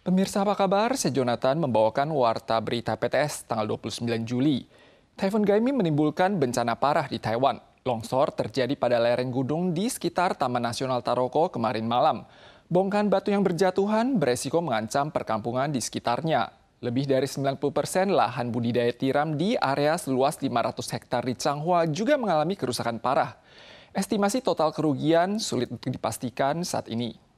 Pemirsa apa kabar? Saya Jonathan membawakan Warta Berita PTS tanggal 29 Juli. Taifun Gaimi menimbulkan bencana parah di Taiwan. Longsor terjadi pada lereng gunung di sekitar Taman Nasional Taroko kemarin malam. Bongkahan batu yang berjatuhan beresiko mengancam perkampungan di sekitarnya. Lebih dari 90% lahan budidaya tiram di area seluas 500 hektar di Changhua juga mengalami kerusakan parah. Estimasi total kerugian sulit dipastikan saat ini.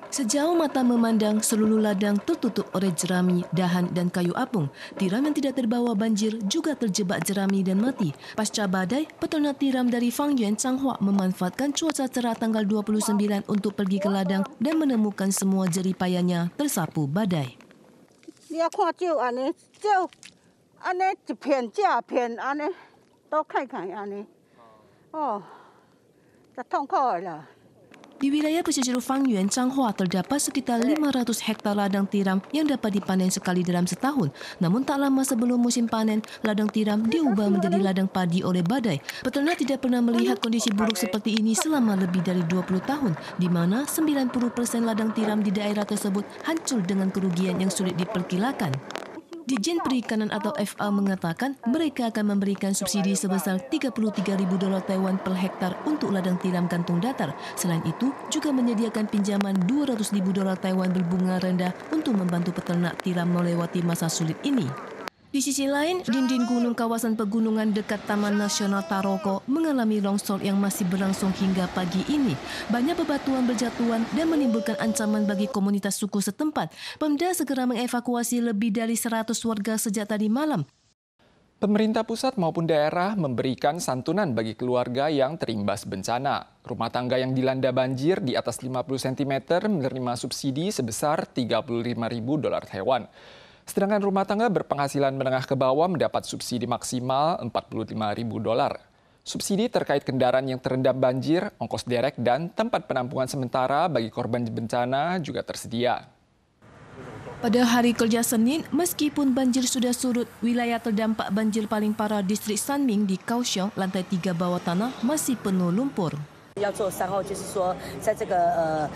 Sejauh mata memandang, seluruh ladang tertutup oleh jerami, dahan, dan kayu apung. Tiram yang tidak terbawa banjir juga terjebak jerami dan mati. Pasca badai, peternak tiram dari Fangyuan, Changhua memanfaatkan cuaca cerah tanggal 29 untuk pergi ke ladang dan menemukan semua jeripayanya tersapu badai. Di wilayah pesisir Fangyuan, Changhua terdapat sekitar 500 hektar ladang tiram yang dapat dipanen sekali dalam setahun. Namun tak lama sebelum musim panen, ladang tiram diubah menjadi ladang padi oleh badai. Peternak tidak pernah melihat kondisi buruk seperti ini selama lebih dari 20 tahun, di mana 90% ladang tiram di daerah tersebut hancur dengan kerugian yang sulit diperkirakan. Ditjen Perikanan atau FA mengatakan mereka akan memberikan subsidi sebesar $33.000 Taiwan per hektar untuk ladang tiram gantung datar. Selain itu, juga menyediakan pinjaman $200.000 Taiwan berbunga rendah untuk membantu peternak tiram melewati masa sulit ini. Di sisi lain, dinding gunung kawasan pegunungan dekat Taman Nasional Taroko mengalami longsor yang masih berlangsung hingga pagi ini. Banyak bebatuan berjatuhan dan menimbulkan ancaman bagi komunitas suku setempat. Pemda segera mengevakuasi lebih dari 100 warga sejak tadi malam. Pemerintah pusat maupun daerah memberikan santunan bagi keluarga yang terimbas bencana. Rumah tangga yang dilanda banjir di atas 50 cm menerima subsidi sebesar $35.000 Taiwan. Sedangkan rumah tangga berpenghasilan menengah ke bawah mendapat subsidi maksimal $45.000. Subsidi terkait kendaraan yang terendam banjir, ongkos derek, dan tempat penampungan sementara bagi korban bencana juga tersedia. Pada hari kerja Senin, meskipun banjir sudah surut, wilayah terdampak banjir paling parah distrik Sanming di Kaohsiung, lantai 3 bawah tanah masih penuh lumpur. 要做善后，就是说，在这个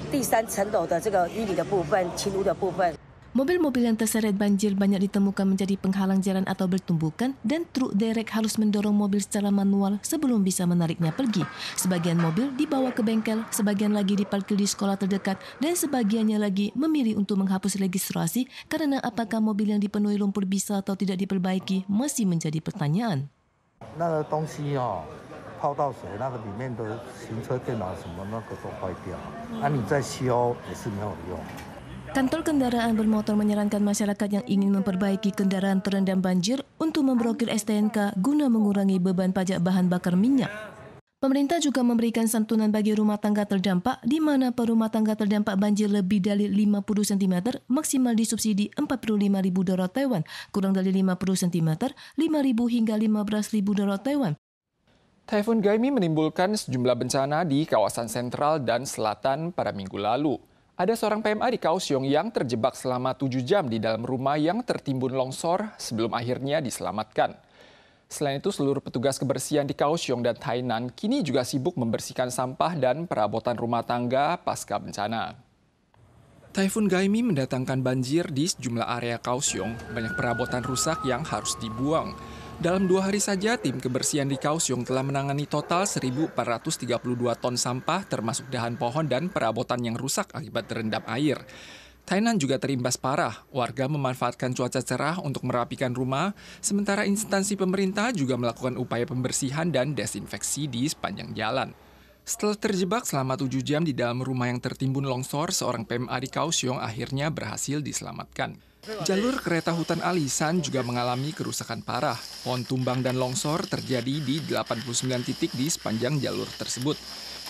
第3层楼的这个淤泥的部分、侵污的部分。 Mobil-mobil yang terseret banjir banyak ditemukan menjadi penghalang jalan atau bertumbukan dan truk derek harus mendorong mobil secara manual sebelum bisa menariknya pergi. Sebagian mobil dibawa ke bengkel, sebagian lagi diparkir di sekolah terdekat dan sebagiannya lagi memilih untuk menghapus registrasi karena apakah mobil yang dipenuhi lumpur bisa atau tidak diperbaiki masih menjadi pertanyaan. 泡到水，那个里面的行车电脑什么那个都坏掉，你再修也是没有用。 Kantor Kendaraan Bermotor menyarankan masyarakat yang ingin memperbaiki kendaraan terendam banjir untuk memblokir STNK guna mengurangi beban pajak bahan bakar minyak. Pemerintah juga memberikan santunan bagi rumah tangga terdampak, di mana per rumah tangga terdampak banjir lebih dari 50 cm maksimal disubsidi $45.000 Taiwan, kurang dari 50 cm, $5.000 hingga $15.000 Taiwan. Taifun Gaimi menimbulkan sejumlah bencana di kawasan sentral dan selatan pada minggu lalu. Ada seorang PMA di Kaohsiung yang terjebak selama 7 jam di dalam rumah yang tertimbun longsor sebelum akhirnya diselamatkan. Selain itu, seluruh petugas kebersihan di Kaohsiung dan Tainan kini juga sibuk membersihkan sampah dan perabotan rumah tangga pasca bencana. Taifun Gaimi mendatangkan banjir di sejumlah area Kaohsiung. Banyak perabotan rusak yang harus dibuang. Dalam 2 hari saja, tim kebersihan di Kaohsiung telah menangani total 1.432 ton sampah termasuk dahan pohon dan perabotan yang rusak akibat terendam air. Tainan juga terimbas parah. Warga memanfaatkan cuaca cerah untuk merapikan rumah, sementara instansi pemerintah juga melakukan upaya pembersihan dan desinfeksi di sepanjang jalan. Setelah terjebak selama 7 jam di dalam rumah yang tertimbun longsor, seorang PMA di Kaohsiung akhirnya berhasil diselamatkan. Jalur kereta hutan Alisan juga mengalami kerusakan parah. Pohon tumbang dan longsor terjadi di 89 titik di sepanjang jalur tersebut.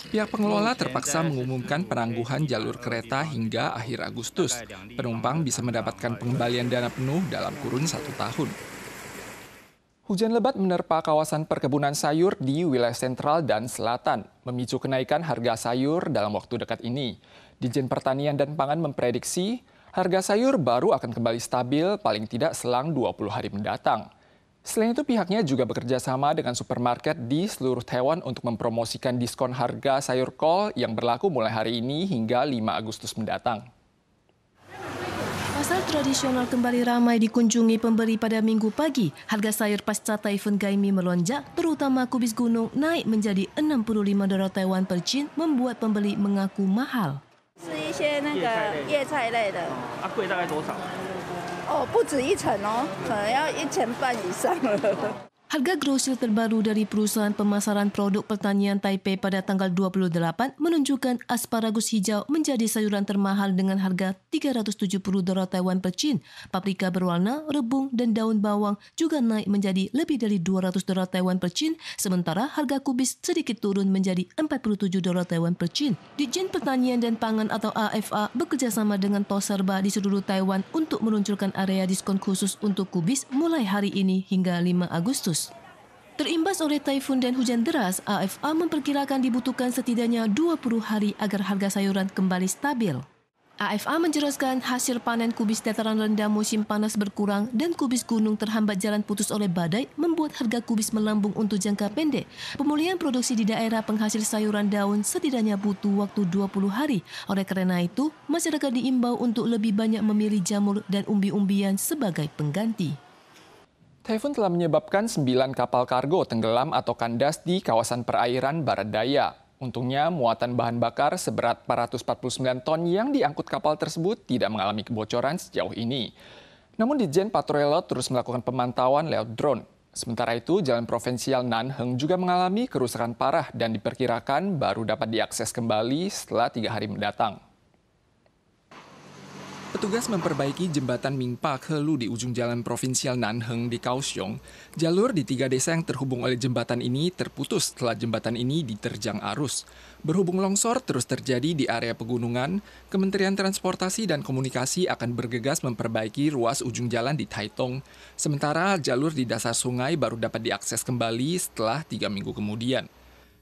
Pihak pengelola terpaksa mengumumkan penangguhan jalur kereta hingga akhir Agustus. Penumpang bisa mendapatkan pengembalian dana penuh dalam kurun 1 tahun. Hujan lebat menerpa kawasan perkebunan sayur di wilayah sentral dan selatan, memicu kenaikan harga sayur dalam waktu dekat ini. Ditjen Pertanian dan Pangan memprediksi harga sayur baru akan kembali stabil paling tidak selang 20 hari mendatang. Selain itu, pihaknya juga bekerja sama dengan supermarket di seluruh Taiwan untuk mempromosikan diskon harga sayur kol yang berlaku mulai hari ini hingga 5 Agustus mendatang. Pasar tradisional kembali ramai dikunjungi pembeli pada Minggu pagi. Harga sayur pasca Taifun Gaimi melonjak, terutama kubis gunung naik menjadi 65 dolar Taiwan per chin, membuat pembeli mengaku mahal. 是一些那个叶菜类的。贵大概多少？不止1层哦，可能要1钱半以上了。 Harga grosir terbaru dari perusahaan pemasaran produk pertanian Taipei pada tanggal 28 menunjukkan asparagus hijau menjadi sayuran termahal dengan harga 370 dolar Taiwan per chin. Paprika berwarna, rebung dan daun bawang juga naik menjadi lebih dari 200 dolar Taiwan per chin, sementara harga kubis sedikit turun menjadi 47 dolar Taiwan per chin. Ditjen Pertanian dan Pangan atau AFA bekerjasama dengan tos serba di seluruh Taiwan untuk meluncurkan area diskon khusus untuk kubis mulai hari ini hingga 5 Agustus. Terimbas oleh taifun dan hujan deras, AFA memperkirakan dibutuhkan setidaknya 20 hari agar harga sayuran kembali stabil. AFA menjelaskan hasil panen kubis dataran rendah musim panas berkurang dan kubis gunung terhambat jalan putus oleh badai membuat harga kubis melambung untuk jangka pendek. Pemulihan produksi di daerah penghasil sayuran daun setidaknya butuh waktu 20 hari. Oleh karena itu, masyarakat diimbau untuk lebih banyak memilih jamur dan umbi-umbian sebagai pengganti. Taifun telah menyebabkan 9 kapal kargo tenggelam atau kandas di kawasan perairan barat daya. Untungnya, muatan bahan bakar seberat 449 ton yang diangkut kapal tersebut tidak mengalami kebocoran sejauh ini. Namun Ditjen Patroli Laut terus melakukan pemantauan lewat drone. Sementara itu, jalan provinsial Nanheng juga mengalami kerusakan parah dan diperkirakan baru dapat diakses kembali setelah 3 hari mendatang. Petugas memperbaiki jembatan Mingpa Helu di ujung jalan provinsial Nanheng di Kaohsiung. Jalur di 3 desa yang terhubung oleh jembatan ini terputus setelah jembatan ini diterjang arus. Berhubung longsor terus terjadi di area pegunungan, Kementerian Transportasi dan Komunikasi akan bergegas memperbaiki ruas ujung jalan di Taitung. Sementara jalur di dasar sungai baru dapat diakses kembali setelah 3 minggu kemudian.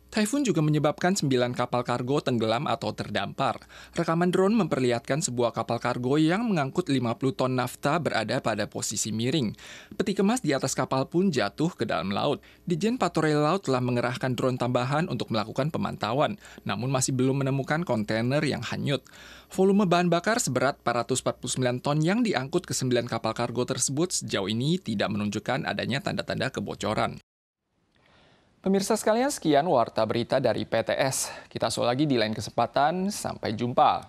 Taifun juga menyebabkan 9 kapal kargo tenggelam atau terdampar. Rekaman drone memperlihatkan sebuah kapal kargo yang mengangkut 50 ton nafta berada pada posisi miring. Peti kemas di atas kapal pun jatuh ke dalam laut. Ditjen Patroli Laut telah mengerahkan drone tambahan untuk melakukan pemantauan, namun masih belum menemukan kontainer yang hanyut. Volume bahan bakar seberat 449 ton yang diangkut ke 9 kapal kargo tersebut sejauh ini tidak menunjukkan adanya tanda-tanda kebocoran. Pemirsa sekalian, sekian Warta Berita dari PTS. Kita usul lagi di lain kesempatan. Sampai jumpa.